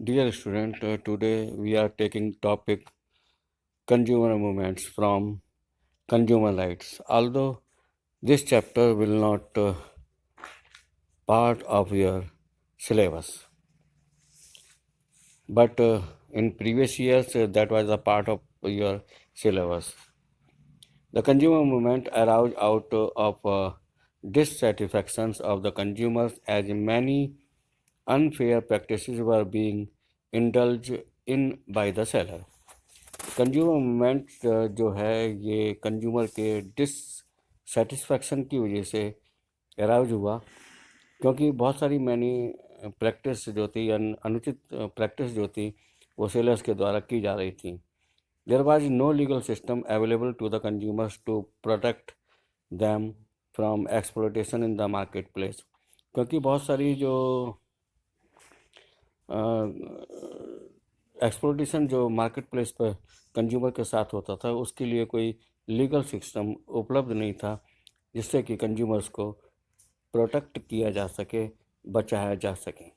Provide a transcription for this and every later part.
Dear student, today we are taking topic consumer movements from consumer rights. Although this chapter will not part of your syllabus, but in previous years that was a part of your syllabus. The consumer movement arose out of dissatisfactions of the consumers as many unfair practices were being indulged in by the seller. Consumer movement जो है ये consumer के dissatisfaction की वजह से arouse हुआ, क्योंकि बहुत सारी मैनी प्रैक्टिस जो थी या अनुचित प्रैक्टिस जो थी वो सेलर्स के द्वारा की जा रही थी. There was no legal system available to the consumers to protect them from exploitation in the market place, क्योंकि बहुत सारी जो एक्सप्लोटेशन जो मार्केट प्लेस पर कंज्यूमर के साथ होता था उसके लिए कोई लीगल सिस्टम उपलब्ध नहीं था जिससे कि कंज्यूमर्स को प्रोटेक्ट किया जा सके, बचाया जा सके.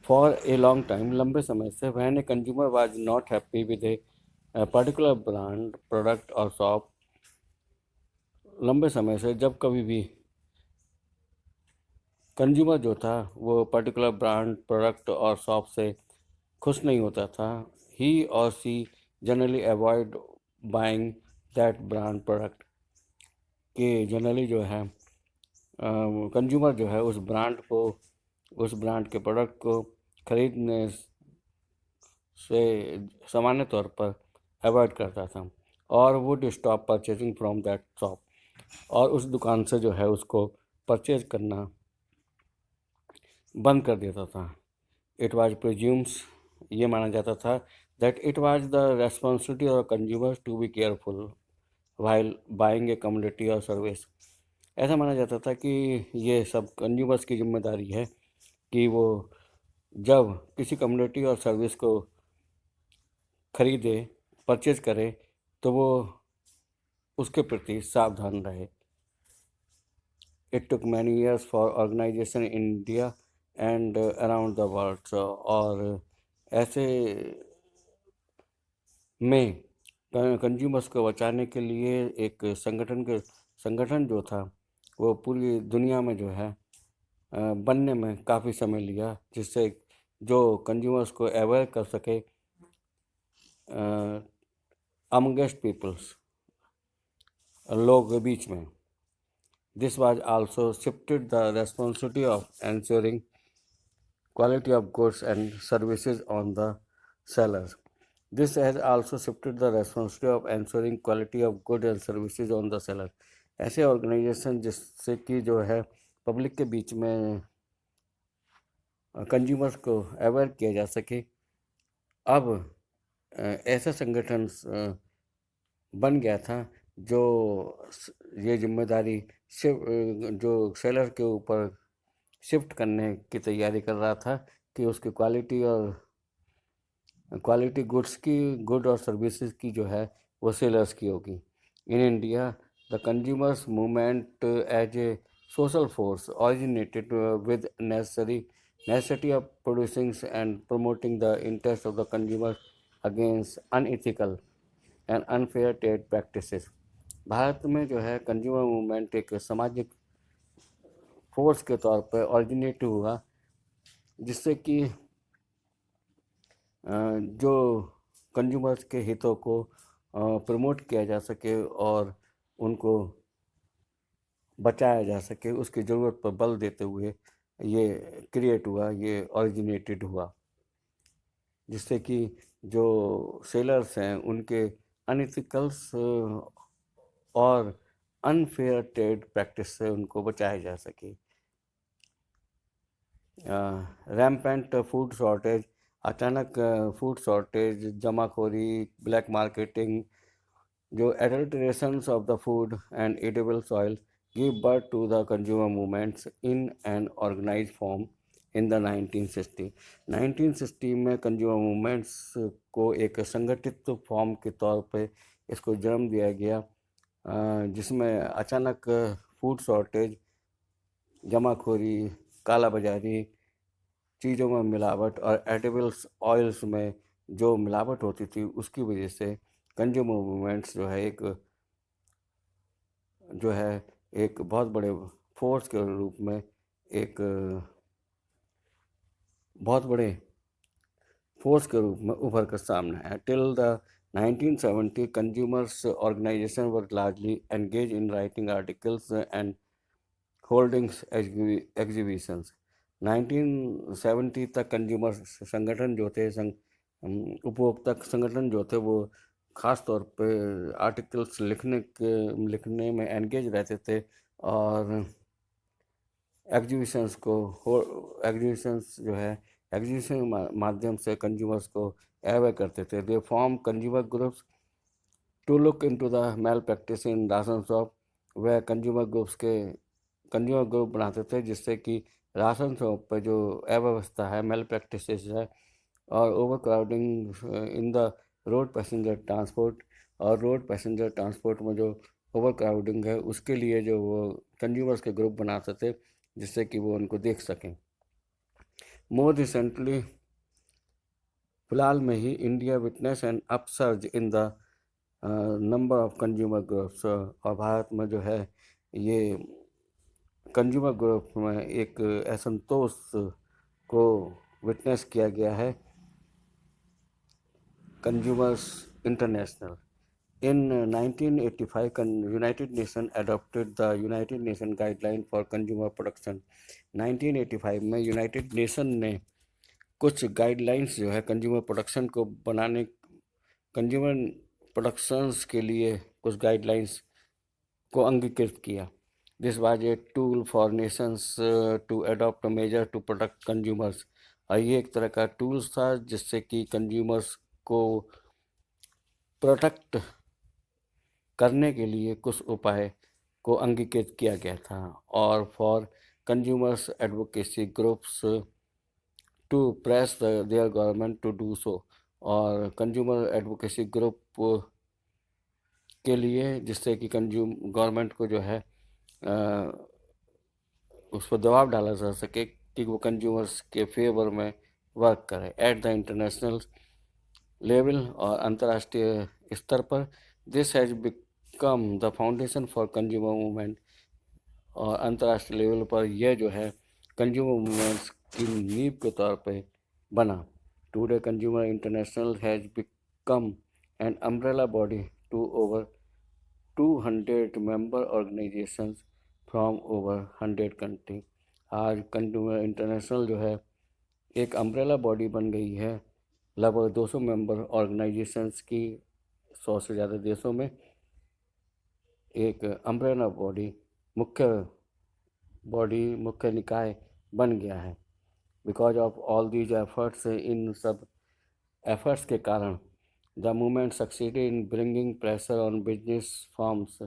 फॉर ए लॉन्ग टाइम, लंबे समय से, when a consumer was not happy with a particular brand product और शॉप, लंबे समय से जब कभी भी कंज्यूमर जो था वो पर्टिकुलर ब्रांड प्रोडक्ट और शॉप से खुश नहीं होता था, ही और C generally avoid buying that brand product, कि जनरली जो है कंज्यूमर जो है उस ब्रांड के प्रोडक्ट को खरीदने से सामान्य तौर पर अवॉइड करता था और would stop purchasing from that shop, और उस दुकान से जो है उसको परचेज करना बंद कर देता था. इट वाज प्रिज्यूम्स, ये माना जाता था that it was the responsibility of consumers to be careful while buying a commodity और सर्विस. ऐसा माना जाता था कि ये सब कंज्यूमर्स की जिम्मेदारी है कि वो जब किसी कमोडिटी और सर्विस को खरीदे, परचेज करे, तो वो उसके प्रति सावधान रहे. It took many years for organisation in India and around the world, और ऐसे में कंज्यूमर्स को बचाने के लिए एक संगठन जो था वो पूरी दुनिया में जो है बनने में काफ़ी समय लिया, जिससे जो कंज्यूमर्स को अवेयर कर सके अमंगेस्ट पीपल्स, लोग के बीच में. This was also shifted the responsibility of ensuring quality of goods and services on the sellers. This has also shifted the responsibility of ensuring quality of goods and services on the seller. ऐसे organisation जिससे कि जो है public के बीच में consumers को aware किया जा सके, अब ऐसा संगठन बन गया था जो ये जिम्मेदारी जो सेलर के ऊपर शिफ्ट करने की तैयारी कर रहा था कि उसकी क्वालिटी गुड और सर्विसेज की जो है वो सेलर्स की होगी. In India, the consumers movement as a social force originated with necessity of producing and promoting the interest of the consumer against unethical and unfair trade practices. Bharat में जो है कंज्यूमर मूवमेंट एक सामाजिक फोर्स के तौर पर ऑरिजिनेट हुआ, जिससे कि जो कंज्यूमर्स के हितों को प्रमोट किया जा सके और उनको बचाया जा सके, उसकी ज़रूरत पर बल देते हुए ये क्रिएट हुआ, ये ऑरिजिनेटेड हुआ, जिससे कि जो सेलर्स हैं उनके अनइथिकल्स और अनफेयर ट्रेड प्रैक्टिस से उनको बचाया जा सके. रैम्पेंट फूड शॉर्टेज, अचानक फूड शॉर्टेज, जमाखोरी, ब्लैक मार्केटिंग, जो adulterations of the food and edible soil give birth to the consumer movements in an organize form in the 1960 में कंज्यूमर मूवमेंट्स को एक संगठित फॉर्म के तौर पे इसको जन्म दिया गया, जिसमें अचानक फूड शॉर्टेज, जमाखोरी, काला बाजारी चीज़ों में मिलावट और एडिबल्स ऑयल्स में जो मिलावट होती थी उसकी वजह से कंज्यूमर मूवमेंट्स जो है एक बहुत बड़े फोर्स के रूप में एक बहुत बड़े फोर्स के रूप में उभर कर सामने आया। Till the 1970 consumers organisation were largely engage in writing articles and holdings exhibitions. 1970 तक कंज्यूमर संगठन जो थे उपभोक्ता संगठन जो थे वो ख़ास तौर पे आर्टिकल्स लिखने में एंगेज रहते थे और एग्जीबिशंस जो है एग्जीबिशन माध्यम से कंज्यूमर्स को अवेयर करते थे। They form consumer groups to look into the malpractice in ration shop. वह कंज्यूमर ग्रुप बनाते थे जिससे कि राशन शॉप पर जो अव्यवस्था है, मेल प्रैक्टिसेस है और over crowding in the road passenger transport, और रोड पैसेंजर ट्रांसपोर्ट में जो ओवर क्राउडिंग है उसके लिए जो वो कंज्यूमर्स के ग्रुप बनाते थे जिससे कि वो उनको देख सकें। मोर रिसेंटली फिलहाल में ही India witness an upsurge in the number of consumer groups, और भारत में जो है ये कंज्यूमर ग्रुप में एक असंतोष को विटनेस किया गया है। Consumers international in 1985 United Nations adopted the United Nations Guideline for Consumer Protection। 1985 में यूनाइटेड नेशन ने कुछ गाइडलाइंस जो है कंज्यूमर प्रोटेक्शन को बनाने कंज्यूमर प्रोटेक्शंस के लिए कुछ गाइडलाइंस को अंगीकृत किया। This was a tool for nations to adopt measure to protect consumers, और ये एक तरह का टूल्स था जिससे कि कंज्यूमर्स को प्रोटेक्ट करने के लिए कुछ उपाय को अंगीकृत किया गया था। और for consumers advocacy groups to press their government to do so, और कंज्यूमर एडवोकेसी ग्रुप के लिए जिससे कि गवर्नमेंट को जो है उस पर दबाव डाला जा सके कि वो कंज्यूमर्स के फेवर में वर्क करे। एट द इंटरनेशनल लेवल और अंतर्राष्ट्रीय स्तर पर this has become the foundation for consumer movement, और अंतर्राष्ट्रीय लेवल पर यह जो है कंज्यूमर मूवमेंट्स की नींव के तौर पे बना। Today consumer international has become an umbrella body to over 200 member organisations from over 100 country. आज कंज्यूमर इंटरनेशनल जो है एक अम्ब्रेला बॉडी बन गई है लगभग 200 मेंबर ऑर्गेनाइजेशंस की, 100 से ज़्यादा देशों में एक अम्ब्रेला बॉडी मुख्य निकाय बन गया है। Because of all these efforts, इन सब एफर्ट्स के कारण the movement succeeded in bringing pressure on business firms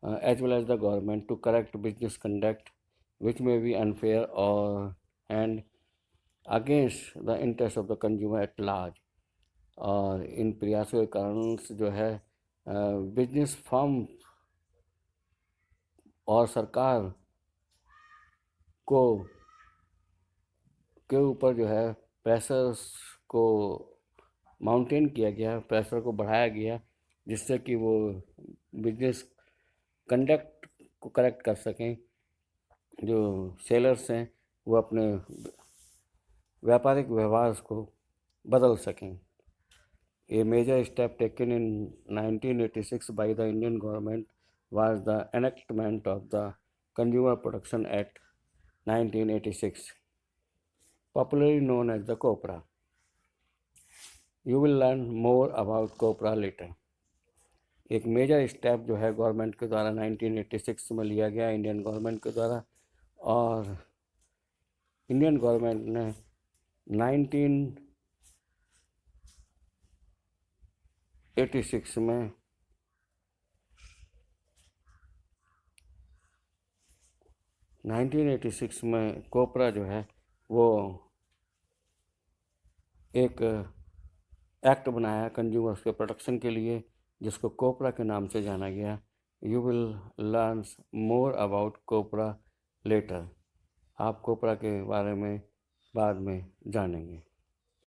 as well as the government to correct business conduct which may be unfair or and against the interest of the consumer at large। और इन प्रयासों के कारण जो है business firm और सरकार को के ऊपर जो है प्रेशर्स को माउंटेन किया गया, प्रेशर को बढ़ाया गया जिससे कि वो बिजनेस कंडक्ट को करेक्ट कर सकें, जो सेलर्स हैं वो अपने व्यापारिक व्यवहार को बदल सकें। A major step taken in 1986 by the Indian government was the enactment of the Consumer Protection Act 1986, popularly known as the COPRA। You will learn more about COPRA later। एक मेजर स्टेप जो है government के द्वारा 1986 में लिया गया Indian government के द्वारा, और इंडियन गवर्नमेंट ने 1986 में कोपरा जो है वो एक एक्ट बनाया कंज्यूमर्स के प्रोटेक्शन के लिए जिसको कोपरा के नाम से जाना गया। You will learn more about COPRA later. आप कोपरा के बारे में बाद में जानेंगे।